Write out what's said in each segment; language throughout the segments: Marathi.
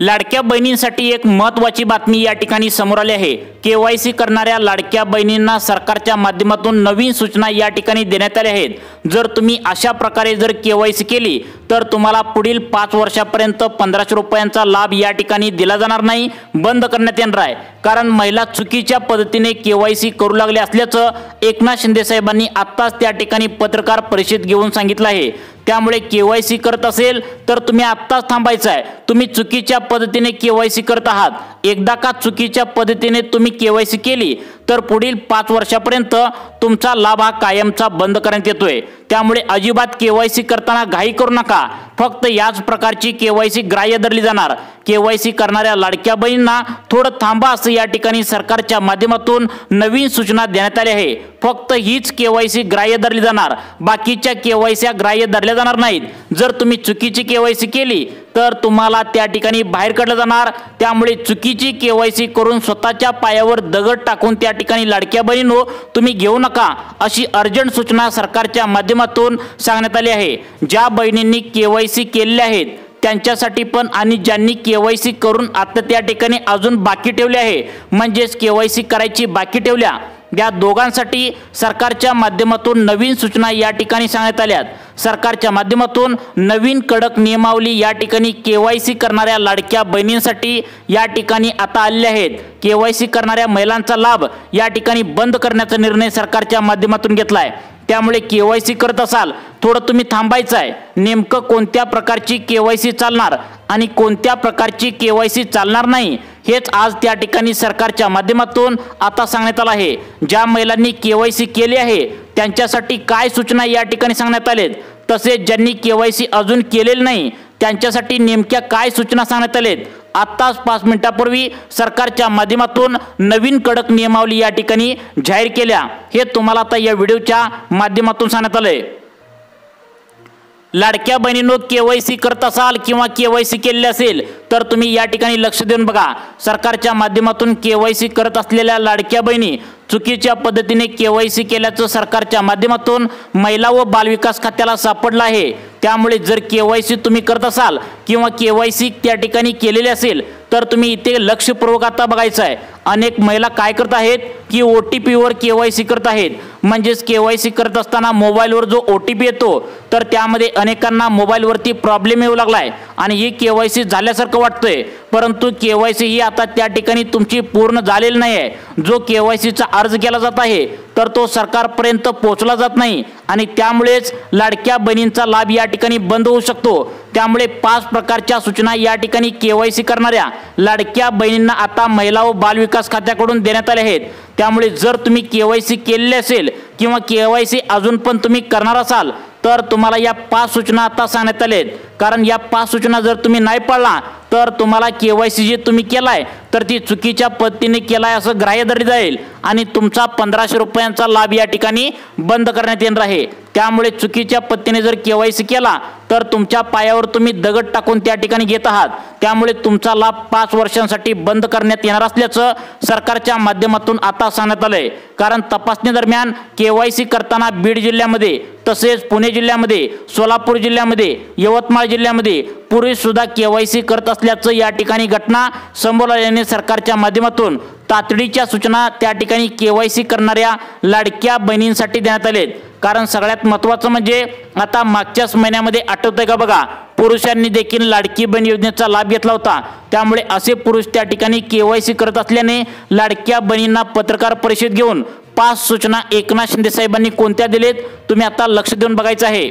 लाडक्या बहिणींसाठी एक महत्त्वाची बातमी या ठिकाणी समोर आली आहे। केवायसी करणाऱ्या लाडक्या बहिणींना सरकारच्या माध्यमातून नवीन सूचना या ठिकाणी देण्यात आल्या आहेत। जर तुम्ही अशा प्रकारे जर केवायसी केली तर तुम्हाला पुढील 5 वर्षापर्यंत 1500 रुपयांचा लाभ या ठिकाणी दिला जाणार नाही, बंद करण्यात येणार आहे। कारण महिला चुकीच्या पद्धतीने केवायसी करू लागले असल्याचं एकनाथ शिंदे साहेबांनी आत्ताच त्या ठिकाणी पत्रकार परिषद घेऊन सांगितलं आहे। त्यामुळे केवायसी करत असेल तर तुम्ही आत्ताच थांबायचं आहे। तुम्ही चुकीच्या पद्धतीने केवायसी करत आहात, एकदा का चुकीच्या पद्धतीने तुम्ही केवायसी केली तर पुढील 5 वर्षापर्यंत तुमचा लाभ हा कायमचा बंद करण्यात येतोय। त्यामुळे अजिबात केवायसी करताना घाई करू नका, फक्त याच प्रकारची केवायसी ग्राह्य धरली जाणार। केवायसी करणाऱ्या लाडक्या बहिणींना थोडं थांबा असं या ठिकाणी सरकारच्या माध्यमातून नवीन सूचना देण्यात आली आहे। फक्त हीच केवायसी ग्राह्य धरली जाणार, बाकीच्या केवायसी ग्राह्य धरल्या जाणार नाहीत। जर तुम्ही चुकीची केवायसी केली तर तुम्हाला त्या ठिकाणी बाहेर काढलं जाणार। त्यामुळे चुकीची केवायसी करून स्वतःच्या पायावर दगड टाकून त्या ठिकाणी लाडक्या बहिणींनो तुम्ही घेऊ नका, अशी अर्जंट सूचना सरकारच्या माध्यमातून सांगण्यात आली आहे। ज्या बहिणींनी केवायसी केलेल्या आहेत त्यांच्यासाठी पण आणि ज्यांनी केवायसी करून आता त्या ठिकाणी अजून बाकी ठेवले आहे, म्हणजेच केवायसी करायची बाकी ठेवल्या, या दोघांसाठी सरकारच्या माध्यमातून नवीन सूचना या ठिकाणी सांगण्यात आल्यात। सरकारच्या माध्यमातून नवीन कडक नियमावली या ठिकाणी केवायसी करणाऱ्या लाडक्या बहिणींसाठी या ठिकाणी आता आलेले आहेत। केवायसी करणाऱ्या महिलांचा लाभ या ठिकाणी बंद करण्याचा निर्णय सरकारच्या माध्यमातून घेतला आहे। त्यामुळे केवायसी करत असाल थोडं तुम्ही थांबायचं आहे। नेमकं कोणत्या प्रकारची केवायसी चालणार आणि कोणत्या प्रकारची केवायसी चालणार नाही हेच आज त्या ठिकाणी सरकारच्या माध्यमातून आता सांगण्यात आलं आहे। ज्या महिलांनी केवायसी केली आहे त्यांच्यासाठी काय सूचना या ठिकाणी सांगण्यात आलेत, तसेच ज्यांनी केवायसी अजून केलेली नाही त्यांच्यासाठी नेमक्या काय सूचना सांगण्यात आलेत, आत्ताच 5 मिनिटांपूर्वी सरकारच्या माध्यमातून नवीन कडक नियमावली या ठिकाणी जाहीर केल्या, हे तुम्हाला आता या व्हिडिओच्या माध्यमातून सांगण्यात आलंय। लाडक्या बहिणींनो, केवायसी करत असाल किंवा केवायसी केलेली असेल तर तुम्ही या ठिकाणी लक्ष देऊन बघा। सरकारच्या माध्यमातून केवायसी करत असलेल्या लाडक्या बहिणी चुकीच्या पद्धतीने केवायसी केल्याचं सरकारच्या माध्यमातून महिला व बालविकास खात्याला सापडलं आहे। त्यामुळे जर केवायसी तुम्ही करत असाल किंवा केवायसी त्या ठिकाणी केलेली असेल तर तुम्ही इथे लक्षपूर्वक आता बघायचं आहे। अनेक महिला काय करत आहेत की OTP वर केवायसी करत आहेत, म्हणजेच केवायसी करत असताना मोबाईलवर जो OTP येतो तर त्यामध्ये अनेकांना मोबाईलवरती प्रॉब्लेम येऊ लागलाय आणि ही केवायसी झाल्यासारखं वाटतंय, परंतु केवायसी ही आता त्या ठिकाणी तुमची पूर्ण झालेली नाही आहे। जो केवायसीचा अर्ज केला जात आहे तर तो सरकारपर्यंत पोहोचला जात नाही आणि त्यामुळेच लाडक्या बहिणींचा लाभ या ठिकाणी बंद होऊ शकतो। त्यामुळे 5 प्रकारच्या सूचना या ठिकाणी केवायसी करणाऱ्या लाडक्या बहिणींना आता महिला व बालविकास खात्याकडून देण्यात आले आहेत। त्यामुळे जर तुम्ही केवायसी केलेली असेल किंवा केवायसी अजून पण तुम्ही करणार असाल तर तुम्हाला या 5 सूचना आता सांगण्यात आल्या आहेत। कारण या 5 सूचना जर तुम्ही नाही पाळला तर तुम्हाला केवायसी जे तुम्ही केलाय तर ती चुकीच्या पद्धतीने केलाय असं ग्राह्य धरले जाईल आणि तुमचा 1500 रुपयांचा लाभ या ठिकाणी बंद करण्यात येणार आहे। त्यामुळे चुकीच्या पद्धतीने जर केवायसी केला तर तुमच्या पायावर तुम्ही दगड टाकून त्या ठिकाणी घेत आहात। त्यामुळे तुमचा लाभ 5 वर्षांसाठी बंद करण्यात येणार असल्याचं सरकारच्या माध्यमातून आता सांगण्यात आलंय। कारण तपासणी दरम्यान केवायसी करताना बीड जिल्ह्यामध्ये तसेच पुणे जिल्ह्यामध्ये, सोलापूर जिल्ह्यामध्ये, यवतमाळ जिल्ह्यामध्ये पुरुष सुद्धा केवायसी करत असल्याचं या ठिकाणी घटना समोर आल्याने सरकारच्या माध्यमातून तातडीच्या सूचना त्या ठिकाणी केवायसी करणाऱ्या लाडक्या बहिणींसाठी देण्यात आलेत। कारण सगळ्यात महत्त्वाचं म्हणजे आता मागच्याच महिन्यामध्ये आठवतंय का बघा, पुरुषांनी देखील लाडकी बहीण योजनेचा लाभ घेतला होता। त्यामुळे असे पुरुष त्या ठिकाणी केवायसी करत असल्याने लाडक्या बहिणींना पत्रकार परिषद घेऊन 5 सूचना एकनाथ शिंदे साहेबांनी कोणत्या दिलेत तुम्ही आता लक्ष देऊन बघायचं आहे।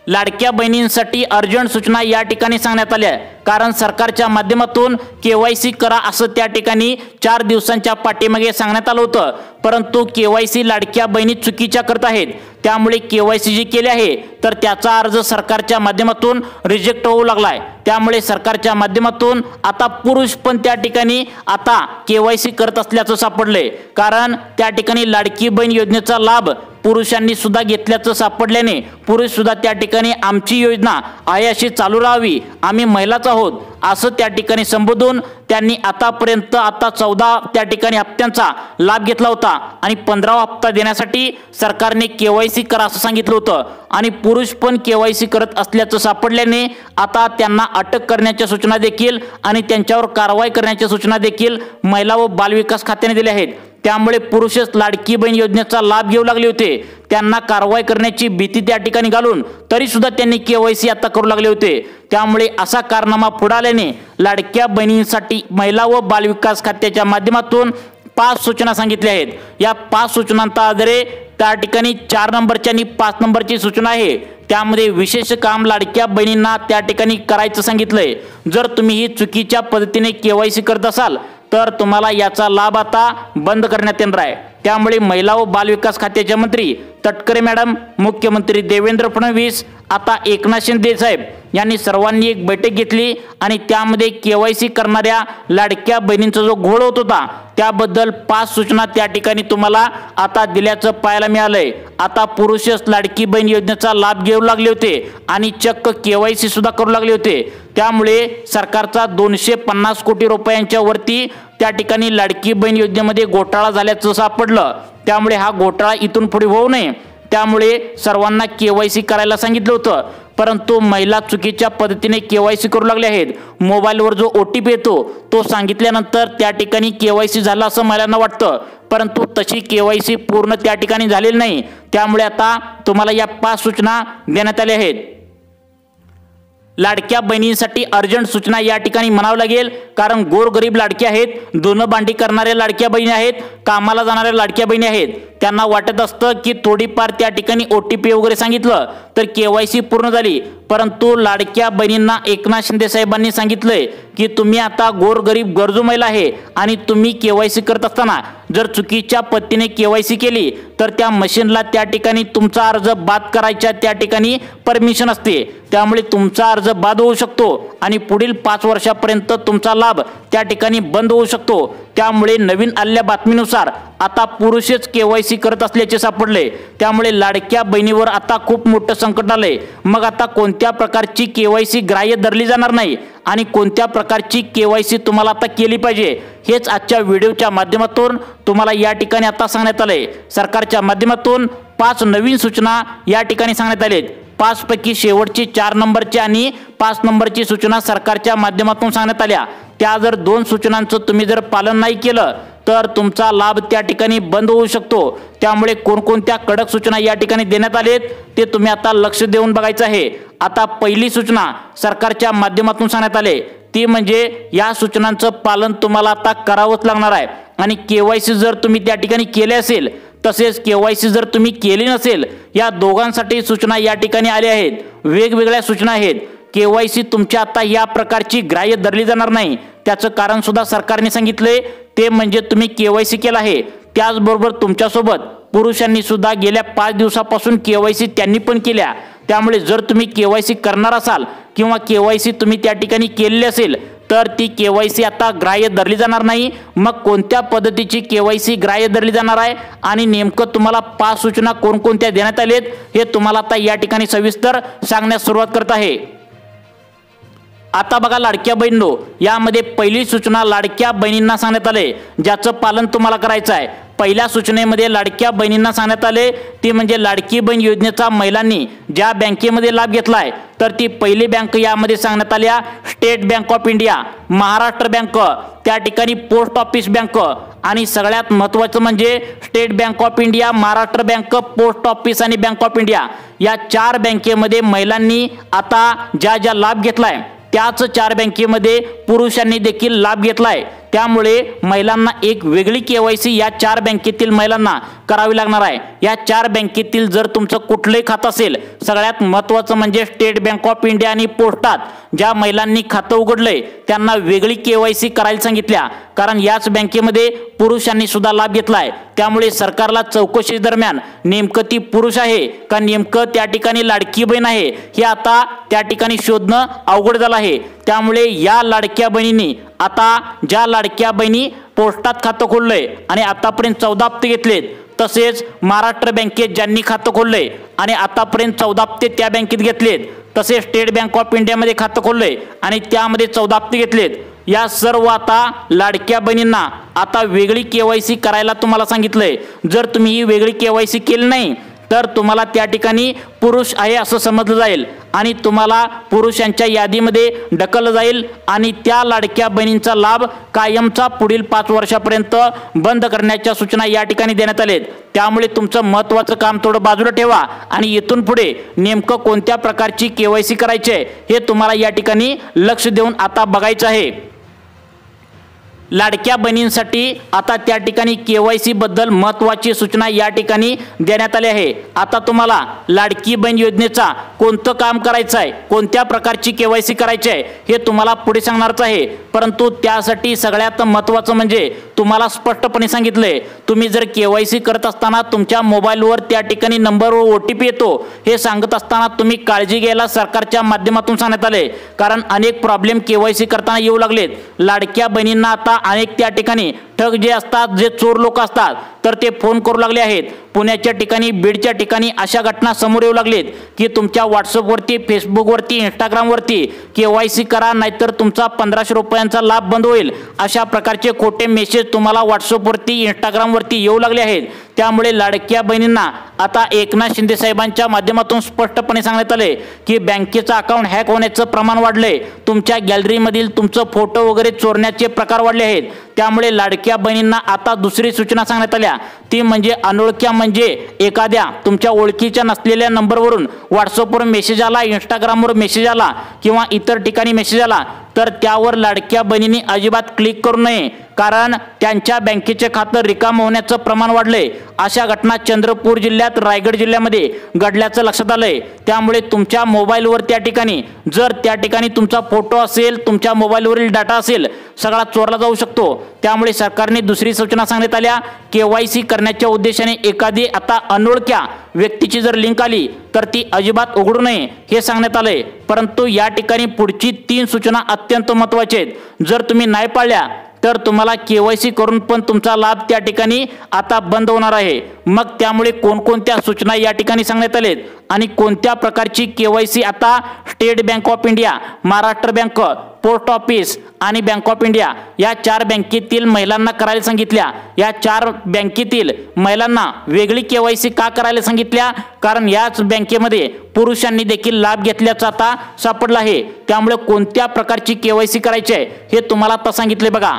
लाडक्या बहिणींसाठी अर्जंट सूचना या ठिकाणी सांगण्यात आल्या, कारण सरकारच्या माध्यमातून केवायसी करा असं त्या ठिकाणी 4 दिवसांच्या पाठीमागे सांगण्यात आलं होतं, परंतु केवायसी लाडक्या बहिणी चुकीच्या करत आहेत। त्यामुळे केवायसी जी केली आहे तर त्याचा अर्ज सरकारच्या माध्यमातून रिजेक्ट होऊ लागलाय। त्यामुळे सरकारच्या माध्यमातून आता पुरुष पण त्या ठिकाणी आता केवायसी करत असल्याचं सापडलंय। कारण त्या ठिकाणी लाडकी बहीण योजनेचा लाभ पुरुषांनी सुद्धा घेतल्याचं सापडल्याने पुरुष सुद्धा त्या ठिकाणी आमची योजना आहे अशी चालू राहावी, आम्ही महिलाच आहोत असं त्या ठिकाणी संबोधून त्यांनी आतापर्यंत 14 त्या ठिकाणी हप्त्यांचा लाभ घेतला होता आणि 15वा हप्ता देण्यासाठी सरकारने KYC करा असं सांगितलं होतं आणि पुरुष पण KYC करत असल्याचं सापडल्याने आता त्यांना अटक करण्याच्या सूचना देखील आणि त्यांच्यावर कारवाई करण्याच्या सूचना देखील महिला व बालविकास खात्याने दिल्या आहेत। त्यामुळे पुरुषच लाडकी बहीण योजनेचा लाभ घेऊ लागले होते, त्यांना कारवाई करण्याची भीती त्या ठिकाणी घालून तरी सुद्धा त्यांनी KYC आता करू लागले होते। त्यामुळे असा कारनामा पुढे आल्याने लाडक्या बहिणींसाठी महिला व बालविकास खात्याच्या माध्यमातून 5 सूचना सांगितल्या आहेत। या 5 सूचनांच्या आधारे त्या ठिकाणी 4 नंबरची आणि 5 नंबरची सूचना आहे, त्यामध्ये विशेष काम लाडक्या बहिणींना त्या ठिकाणी करायचं सांगितलंय। जर तुम्ही ही चुकीच्या पद्धतीने KYC करत असाल तर तुम्हाला याचा लाभ आता बंद करण्यात येणार आहे। त्यामुळे महिला व बालविकास खात्याचे मंत्री तटकरे मॅडम, मुख्यमंत्री देवेंद्र फडणवीस, आता एकनाथ शिंदे साहेब यांनी सर्वांनी एक बैठक घेतली आणि त्यामध्ये KYC करणाऱ्या लाडक्या बहिणींचा जो घोळ होत होता त्याबद्दल 5 सूचना त्या ठिकाणी तुम्हाला आता दिल्याचं पाहायला मिळालंय। आता पुरुषच लाडकी बहीण योजनेचा लाभ घेऊ लागले होते आणि चक्क KYC सुद्धा करू लागले होते। त्यामुळे सरकारचा 250 कोटी रुपयांच्या वरती त्या ठिकाणी लाडकी बहीण योजनेमध्ये घोटाळा झाल्याचं सापडलं। त्यामुळे हा घोटाळा इथून पुढे होऊ नये त्यामुळे सर्वांना KYC करायला सांगितलं होतं, परंतु महिला चुकीच्या पद्धतीने KYC करू लागले आहेत। मोबाईलवर जो OTP येतो तो सांगितल्यानंतर त्या ठिकाणी KYC झालं असं महिलांना वाटतं, परंतु तशी KYC पूर्ण त्या ठिकाणी झालेली नाही। त्यामुळे आता तुम्हाला या 5 सूचना देण्यात आल्या आहेत। लाडक्या बहिणींसाठी अर्जंट सूचना या ठिकाणी म्हणावं लागेल, कारण गोरगरीब लाडक्या आहेत, दोन भांडी करणाऱ्या लाडक्या बहिणी आहेत, कामाला जाणाऱ्या लाडक्या बहिणी आहेत। त्यांना वाटत असतं की थोडीफार त्या ठिकाणी OTP वगैरे सांगितलं तर KYC पूर्ण झाली, परंतु लाडक्या बहिणींना एकनाथ शिंदे साहेबांनी सांगितलंय की तुम्ही आता गोरगरीब गरजू महिला आहे आणि तुम्ही KYC करत असताना जर चुकीच्या पद्धतीने KYC केली तर त्या मशीनला त्या ठिकाणी तुमचा अर्ज बाद करायच्या त्या ठिकाणी परमिशन असते। त्यामुळे तुमचा अर्ज बाद होऊ शकतो आणि पुढील 5 वर्षापर्यंत तुमचा लाभ त्या ठिकाणी बंद होऊ शकतो। त्यामुळे नवीन आलेल्या बातमीनुसार आता पुरुषच KYC करत असल्याचे सापडले। त्यामुळे लाडक्या बहिणीवर आता खूप मोठं संकट आलंय। मग आता कोणत्या प्रकारची KYC ग्राह्य धरली जाणार नाही आणि कोणत्या प्रकारची KYC तुम्हाला आता केली पाहिजे हेच आजच्या व्हिडिओच्या माध्यमातून तुम्हाला या ठिकाणी आता सांगण्यात आले। सरकारच्या माध्यमातून 5 नवीन सूचना या ठिकाणी सांगण्यात आलेत। 5 पैकी शेवटची 4 नंबरची आणि 5 नंबरची सूचना सरकारच्या माध्यमातून सांगण्यात आल्या। त्या जर 2 सूचनांचं तुम्ही जर पालन नाही केलं तर तुमचा लाभ त्या ठिकाणी बंद होऊ शकतो। त्यामुळे कोणकोणत्या कडक सूचना या ठिकाणी देण्यात आलेत ते तुम्ही आता लक्ष देऊन बघायचं आहे। आता पहिली सूचना सरकारच्या माध्यमातून सांगण्यात आले ती म्हणजे या सूचनांचं पालन तुम्हाला आता करावंच लागणार आहे आणि KYC जर तुम्ही त्या ठिकाणी केले असेल तसेच KYC जर तुम्ही केली नसेल या दोघांसाठी सूचना या ठिकाणी आल्या आहेत। वेगवेगळ्या सूचना आहेत। KYC तुमच्या आता या प्रकारची ग्राह्य धरली जाणार नाही, त्याचं कारण सुद्धा सरकारने सांगितले ते म्हणजे तुम्ही KYC केला आहे। त्याचबरोबर तुमच्यासोबत पुरुषांनी सुद्धा गेल्या 5 दिवसापासून KYC त्यांनी पण केल्या। त्यामुळे जर तुम्ही KYC करणार असाल किंवा KYC तुम्ही त्या ठिकाणी केलेली असेल तर ती KYC आता ग्राह्य धरली जाणार नाही। मग कोणत्या पद्धतीची KYC ग्राह्य धरली जाणार आहे आणि नेमकं तुम्हाला 5 सूचना कोणकोणत्या देण्यात आलेत हे तुम्हाला आता या ठिकाणी सविस्तर सांगण्यास सुरुवात करत आहे। आता बघा लाडक्या बहिणींनो, यामध्ये पहिली सूचना लाडक्या बहिणींना सांगण्यात आले ज्याचं पालन तुम्हाला करायचं आहे। पहिल्या सूचनेमध्ये लाडक्या बहिणींना सांगण्यात आले ती म्हणजे लाडकी बहीण योजनेचा महिलांनी ज्या बँकेमध्ये लाभ घेतलाय तर ती पहिली बँक यामध्ये सांगण्यात आल्या state bank of India, Maharashtra bank, त्या ठिकाणी पोस्ट ऑफिस बँक आणि सगळ्यात महत्त्वाचं म्हणजे state bank of India, Maharashtra bank, post office आणि बँक ऑफ इंडिया या 4 बँकेमध्ये महिलांनी आता ज्या ज्या लाभ घेतलाय त्याच 4 बँकेमध्ये पुरुषांनी देखील लाभ घेतलाय। त्यामुळे महिलांना एक वेगळी KYC या 4 बँकेतील महिलांना करावी लागणार आहे। या 4 बँकेतील जर तुमचं कुठलंही खातं असेल, सगळ्यात महत्त्वाचं म्हणजे स्टेट बँक ऑफ इंडिया आणि पोस्टात ज्या महिलांनी खातं उघडलंय त्यांना वेगळी KYC करायला सांगितल्या, कारण याच बँकेमध्ये पुरुषांनी सुद्धा लाभ घेतलाय। त्यामुळे सरकारला चौकशी दरम्यान नेमकं ती पुरुष आहे का नेमकं त्या ठिकाणी लाडकी बहीण आहे हे आता त्या ठिकाणी शोधणं अवघड झालं आहे। त्यामुळे या लाडक्या बहिणींनी आता ज्या लाडक्या बहिणी पोस्टात खातं खोललंय आणि आतापर्यंत 14 हप्ते घेतलेत, तसेच महाराष्ट्र बँकेत ज्यांनी खातं खोललंय आणि आतापर्यंत 14 हप्ते त्या बँकेत घेतलेत, तसेच स्टेट बँक ऑफ इंडियामध्ये खातं खोललंय आणि त्यामध्ये 14 हप्ते घेतलेत, या सर्व आता लाडक्या बहिणींना आता वेगळी KYC करायला तुम्हाला सांगितलंय। जर तुम्ही ही वेगळी KYC केली नाही तर तुम्हाला त्या ठिकाणी पुरुष आहे असं समजलं जाईल आणि तुम्हाला पुरुषांच्या यादीमध्ये ढकललं जाईल आणि त्या लाडक्या बहिणींचा लाभ कायमचा पुढील 5 वर्षापर्यंत बंद करण्याच्या सूचना या ठिकाणी देण्यात आल्या आहेत। त्यामुळे तुमचं महत्त्वाचं काम थोडं बाजूला ठेवा आणि इथून पुढे नेमकं कोणत्या प्रकारची KYC करायची आहे हे तुम्हाला या ठिकाणी लक्ष देऊन आता बघायचं आहे। लाडक्या बहिणींसाठी आता त्या ठिकाणी KYC बद्दल महत्त्वाची सूचना या ठिकाणी देण्यात आली आहे। आता तुम्हाला लाडकी बहीण योजनेचा कोणतं काम करायचं आहे, कोणत्या प्रकारची KYC करायची आहे हे तुम्हाला पुढे सांगणारच आहे। परंतु त्यासाठी सगळ्यात महत्त्वाचं म्हणजे तुम्हाला स्पष्टपणे सांगितलंय, तुम्ही जर KYC करत असताना तुमच्या मोबाईलवर त्या ठिकाणी नंबरवर OTP येतो हे सांगत असताना तुम्ही काळजी घ्यायला सरकारच्या माध्यमातून सांगण्यात आले। कारण अनेक प्रॉब्लेम KYC करताना येऊ लागलेत। लाडक्या बहिणींना आता अनेक त्या ठिकाणी ठग जे असतात, जे चोर लोक असतात तर ते फोन करू लागले आहेत। पुण्याच्या ठिकाणी, बीडच्या ठिकाणी अशा घटना समोर येऊ लागलेत की तुमच्या व्हॉट्सअपवरती, फेसबुकवरती, इंस्टाग्रामवरती KYC करा नाहीतर तुमचा 1500 रुपयांचा लाभ बंद होईल अशा प्रकारचे खोटे मेसेज तुम्हाला व्हॉट्सअपवरती, इंस्टाग्रामवरती येऊ लागले आहेत। त्यामुळे लाडक्या बहिणींना आता एकनाथ शिंदे साहेबांच्या माध्यमातून स्पष्टपणे सांगण्यात आले की बँकेचं अकाउंट हॅक होण्याचं प्रमाण वाढले, तुमच्या गॅलरीमधील तुमचं फोटो वगैरे चोरण्याचे प्रकार वाढले आहेत। त्यामुळे लाडक्या बहिणींना आता दुसरी सूचना सांगण्यात आल्या, ती म्हणजे अनोळख्या म्हणजे एखाद्या तुमच्या ओळखीच्या नसलेल्या नंबरवरून व्हॉट्सअपवर मेसेज आला, इंस्टाग्रामवर मेसेज आला किंवा इतर ठिकाणी मेसेज आला तर त्यावर लाडक्या बहिणींनी अजिबात क्लिक करू नये, कारण त्यांच्या बँकेचे खातं रिकाम होण्याचं प्रमाण वाढले। अशा घटना चंद्रपूर जिल्ह्यात, रायगड जिल्ह्यामध्ये घडल्याचं लक्षात आलंय। त्यामुळे तुमच्या मोबाईलवर त्या ठिकाणी जर त्या ठिकाणी तुमचा फोटो असेल, तुमच्या मोबाईलवरील डाटा असेल, सगळा चोरला जाऊ शकतो। त्यामुळे सरकारने दुसरी सूचना सांगण्यात आल्या, KYC करण्याच्या उद्देशाने एखादी आता अनोळख्या व्यक्तीची जर लिंक आली तर ती अजिबात उघडू नये हे सांगण्यात आलंय। परंतु या ठिकाणी पुढची 3 सूचना अत्यंत महत्त्वाच्या आहेत। जर तुम्ही नाही पाळल्या तर तुम्हाला KYC करून पण तुमचा लाभ त्या ठिकाणी आता बंद होणार आहे। मग त्यामुळे कोणकोणत्या सूचना या ठिकाणी सांगण्यात आलेत आणि कोणत्या प्रकारची KYC आता state bank of India, Maharashtra bank, post office आणि बँक ऑफ इंडिया या 4 बँकेतील महिलांना करायला सांगितल्या। या 4 बँकेतील महिलांना वेगळी KYC का करायला सांगितल्या? कारण याच बँकेमध्ये पुरुषांनी देखील लाभ घेतल्याचं आता सापडलं आहे। त्यामुळे कोणत्या प्रकारची KYC करायची आहे हे तुम्हाला आता सांगितले बघा।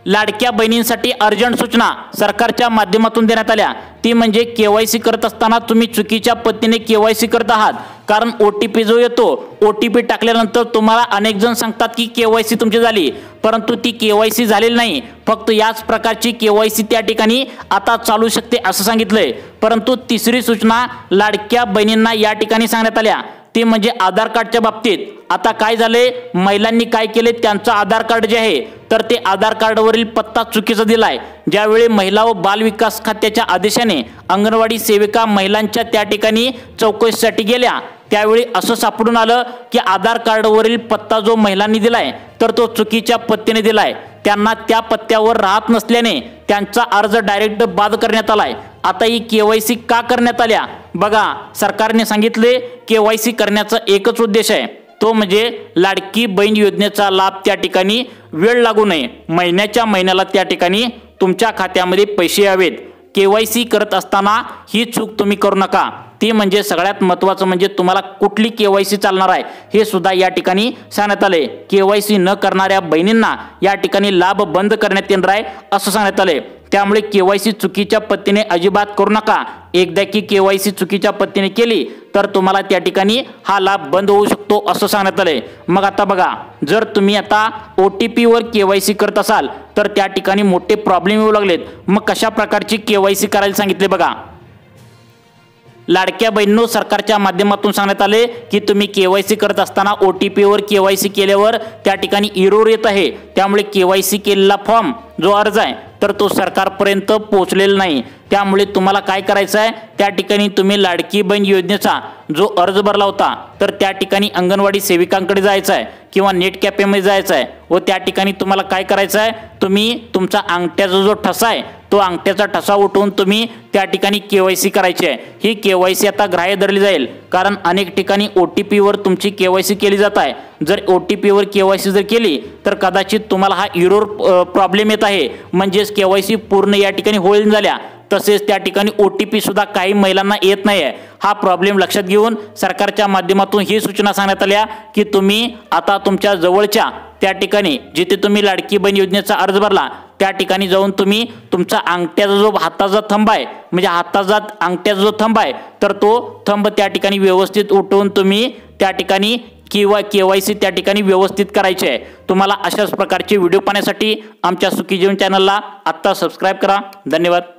लाडक्या बहिणींसाठी अर्जंट सूचना सरकारच्या माध्यमातून देण्यात आल्या, ती म्हणजे KYC करत असताना तुम्ही चुकीच्या पद्धतीने KYC करत आहात। कारण OTP जो येतो, OTP टाकल्यानंतर तुम्हाला अनेक जण सांगतात की KYC तुमची झाली, परंतु ती KYC झालेली नाही। फक्त याच प्रकारची KYC त्या ठिकाणी आता चालू शकते असं सांगितलंय। परंतु तिसरी सूचना लाडक्या बहिणींना या ठिकाणी सांगण्यात आल्या, ती म्हणजे आधार कार्डच्या बाबतीत। आता काय झाले, महिलांनी काय केले, त्यांचं आधार कार्ड जे आहे तर ते आधार कार्डवरील पत्ता चुकीचा दिलाय। ज्यावेळी महिला व बाल विकास खात्याच्या आदेशाने अंगणवाडी सेविका महिलांच्या त्या ठिकाणी चौकशीसाठी गेल्या त्यावेळी असं सापडून आलं की आधार कार्डवरील पत्ता जो महिलांनी दिलाय तर तो चुकीच्या पत्त्याने दिलाय। त्यांना त्या पत्त्यावर राहत नसल्याने त्यांचा अर्ज डायरेक्ट बाद करण्यात आलाय। आता ही KYC का करण्यात आल्या? बघा, सरकारने सांगितले KYC करण्याचा एकच उद्देश आहे, तो म्हणजे लाडकी बहीण योजनेचा लाभ त्या ठिकाणी वेळ लागू नये, महिन्याच्या महिन्याला त्या ठिकाणी तुमच्या खात्यामध्ये पैसे यावेत। KYC करत असताना ही चूक तुम्ही करू नका, ती म्हणजे सगळ्यात महत्त्वाचं म्हणजे तुम्हाला कुठली KYC चालणार आहे हे सुद्धा या ठिकाणी सांगण्यात आले। KYC न करणाऱ्या बहिणींना या ठिकाणी लाभ बंद करण्यात येणार आहे असं सांगण्यात आले। त्यामुळे KYC चुकीच्या पद्धतीने अजिबात करू नका। एकदा की KYC चुकीच्या पद्धतीने केली तर तुम्हाला त्या ठिकाणी हा लाभ बंद होऊ शकतो असं सांगण्यात आले। मग आता बघा, जर तुम्ही आता OTP वर KYC करत असाल तर त्या ठिकाणी मोठे प्रॉब्लेम येऊ लागलेत। मग कशा प्रकारची KYC करायला सांगितले बघा। लाडक्या बहिणींनो, सरकारच्या माध्यमातून सांगण्यात आले की तुम्ही KYC करत असताना OTP वर KYC केल्यावर त्या ठिकाणी एरर येत आहे। त्यामुळे KYC केलेला फॉर्म जो अर्ज आहे तर तो सरकारपर्यंत पोहोचलेला नाही। त्यामुळे तुम्हाला काय करायचं आहे, त्या ठिकाणी तुम्ही लाडकी बहीण योजनेचा जो अर्ज भरला होता तर त्या ठिकाणी अंगणवाडी सेविकांकडे जायचं आहे किंवा नेट कॅफेमध्ये जायचं आहे व त्या ठिकाणी तुम्हाला काय करायचं आहे, तुम्ही तुमचा अंगठ्याचा जो ठसा आहे तो अंगठ्याचा ठसा उठवून तुम्ही त्या ठिकाणी केवायसी करायची आहे। ही केवायसी आता ग्राह्य धरली जाईल, कारण अनेक ठिकाणी OTP वर तुमची केवायसी केली जात आहे। जर OTP वर केवायसी जर केली तर कदाचित तुम्हाला हा एरर प्रॉब्लेम येत आहे, म्हणजेच केवायसी पूर्ण या ठिकाणी होईल झाल्या, तसेच त्या ठिकाणी OTP सुद्धा काही महिलांना येत नाही आहे। हा प्रॉब्लेम लक्षात घेऊन सरकारच्या माध्यमातून ही सूचना सांगण्यात आल्या की तुम्ही आता तुमच्या जवळच्या त्या ठिकाणी जिथे तुम्ही लाडकी बहीण योजनेचा अर्ज भरला त्या ठिकाणी जाऊन तुम्ही तुमचा अंगठ्याचा जो हाताचा थंब आहे, म्हणजे हाताचा अंगठ्याचा जो थंब आहे, तर तो थंब त्या ठिकाणी व्यवस्थित उठवून तुम्ही त्या ठिकाणी किंवा केवायसी त्या ठिकाणी व्यवस्थित करायची आहे। तुम्हाला अशाच प्रकारचे व्हिडिओ पाहण्यासाठी आमच्या सुखी जीवन चॅनलला आत्ता सबस्क्राइब करा। धन्यवाद।